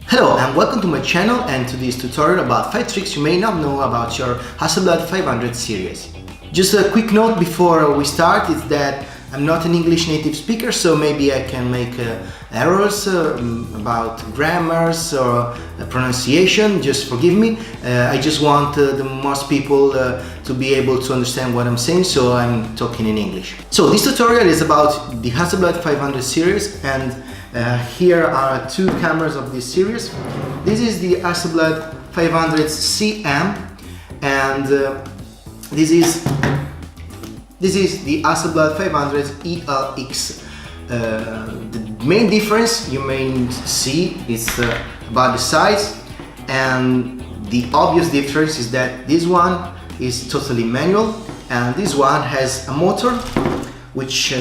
Hello and welcome to my channel and to this tutorial about 5 tricks you may not know about your Hasselblad 500 series. Just a quick note before we start is that I'm not an English native speaker, so maybe I can make errors about grammars or pronunciation, just forgive me. I just want the most people to be able to understand what I'm saying, so I'm talking in English. So this tutorial is about the Hasselblad 500 series, and here are two cameras of this series. This is the Hasselblad 500 CM, and this is the Hasselblad 500 ELX. The main difference you may see is about the size, and the obvious difference is that this one is totally manual and this one has a motor which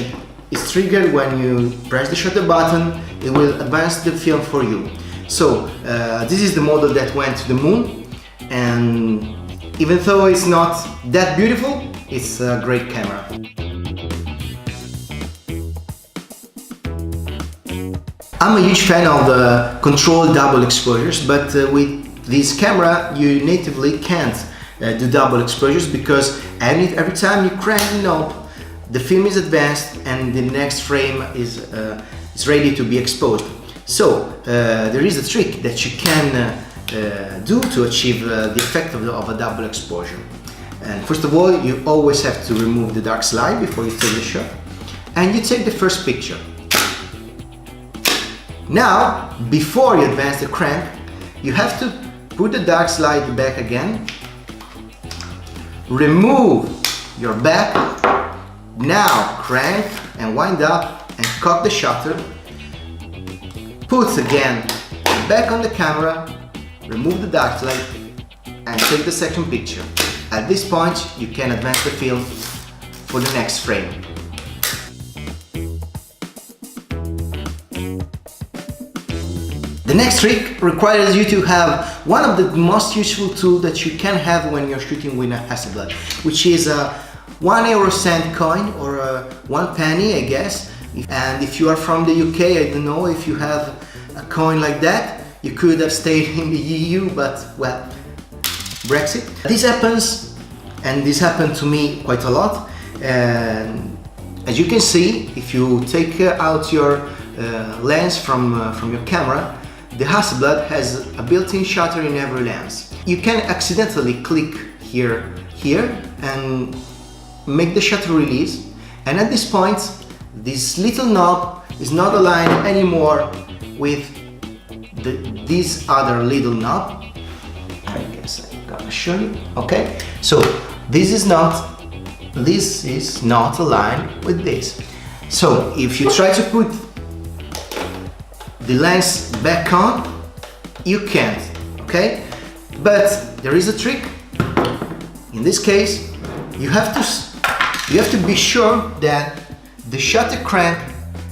is triggered when you press the shutter button. It will advance the film for you. So this is the model that went to the moon, and even though it's not that beautiful, it's a great camera. I'm a huge fan of the controlled double exposures, but with this camera you natively can't do double exposures, because every time you crank the knob, the film is advanced and the next frame is ready to be exposed. So there is a trick that you can do to achieve the effect of a double exposure. And first of all, you always have to remove the dark slide before you take the shot, and you take the first picture. Now, before you advance the crank, you have to put the dark slide back again, remove your back, now crank and wind up and cock the shutter, put again back on the camera, remove the dark slide and take the second picture. At this point you can advance the film for the next frame. The next trick requires you to have one of the most useful tools that you can have when you're shooting with a Hasselblad, which is a 1 euro cent coin or a 1 penny, I guess. And if you are from the UK, I don't know if you have a coin like that. You could have stayed in the EU, but well, Brexit. This happens, and this happened to me quite a lot. And as you can see, if you take out your lens from your camera, the Hasselblad has a built-in shutter in every lens. You can accidentally click here and make the shutter release, and at this point this little knob is not aligned anymore with this other little knob. I guess I'm gonna show you. Okay, so this is not aligned with this. So if you try to put the lens back on, you can't, okay? But there is a trick. In this case, you have to be sure that the shutter crank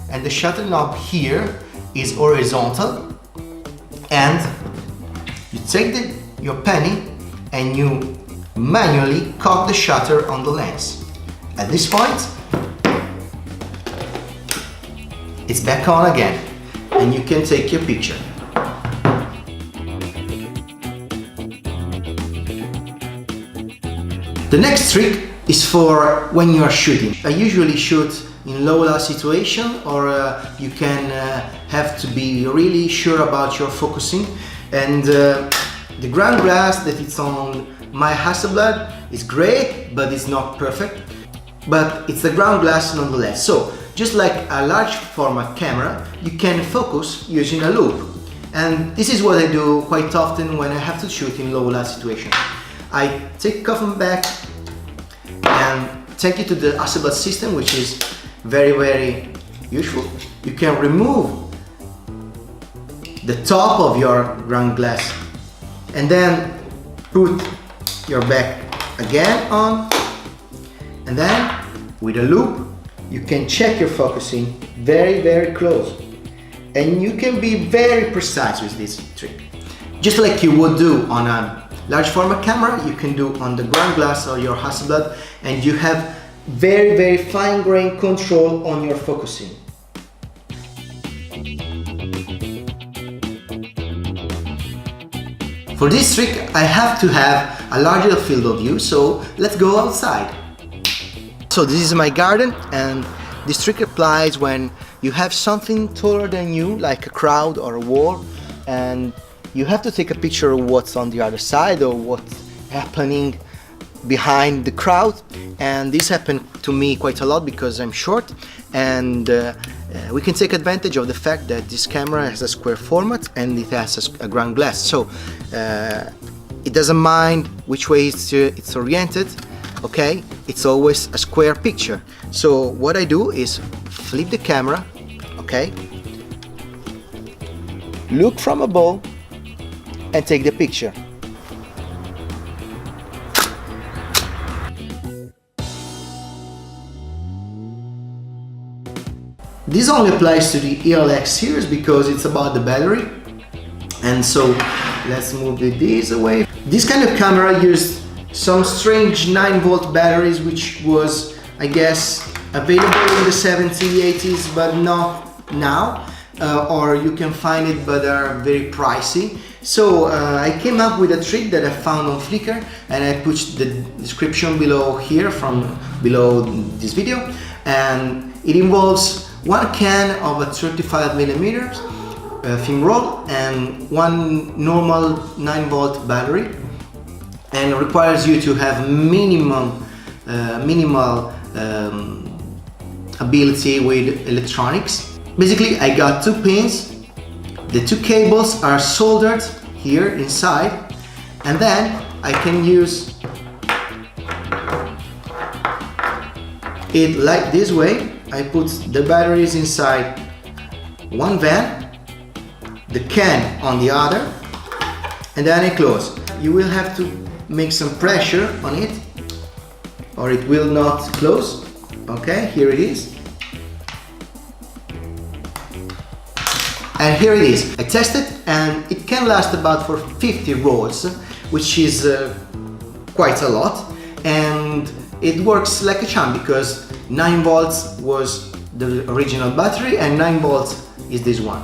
and the shutter knob here is horizontal, and you take your penny and you manually cock the shutter on the lens. At this point, it's back on again, and you can take your picture. The next trick is for when you are shooting. I usually shoot in low light situation, or you can have to be really sure about your focusing. And the ground glass that it's on my Hasselblad is great, but it's not perfect. But it's the ground glass nonetheless. So just like a large format camera, you can focus using a loupe. And this is what I do quite often when I have to shoot in low light situation. I take coffin back and take it to the Hasselblad system, which is very useful. You can remove the top of your ground glass and then put your back again on, and then with a loupe you can check your focusing very close, and you can be very precise with this trick. Just like you would do on a large format camera, you can do on the ground glass or your Hasselblad, and you have very fine-grained control on your focusing. For this trick I have to have a larger field of view, so let's go outside. So this is my garden, and this trick applies when you have something taller than you, like a crowd or a wall, and you have to take a picture of what's on the other side or what's happening behind the crowd. And this happened to me quite a lot because I'm short, and we can take advantage of the fact that this camera has a square format and it has a ground glass, so it doesn't mind which way it's oriented. Okay, it's always a square picture. So what I do is flip the camera, okay, look from above and take the picture. This only applies to the ELX series because it's about the battery, and so let's move this away. This kind of camera used some strange 9-volt batteries, which was, I guess, available in the 70s, 80s, but not now, or you can find it but are very pricey. So I came up with a trick that I found on Flickr, and I put the description below here, from below this video, and it involves one can of a 35mm film roll and one normal 9-volt battery, and requires you to have minimal ability with electronics. Basically, I got 2 pins, the 2 cables are soldered here inside, and then I can use it like this way. I put the batteries inside one van, the can on the other, and then I close. You will have to make some pressure on it or it will not close. Okay, here it is. And here it is. I tested, and it can last about for 50 rolls, which is quite a lot, and it works like a charm because 9 volts was the original battery and 9 volts is this one.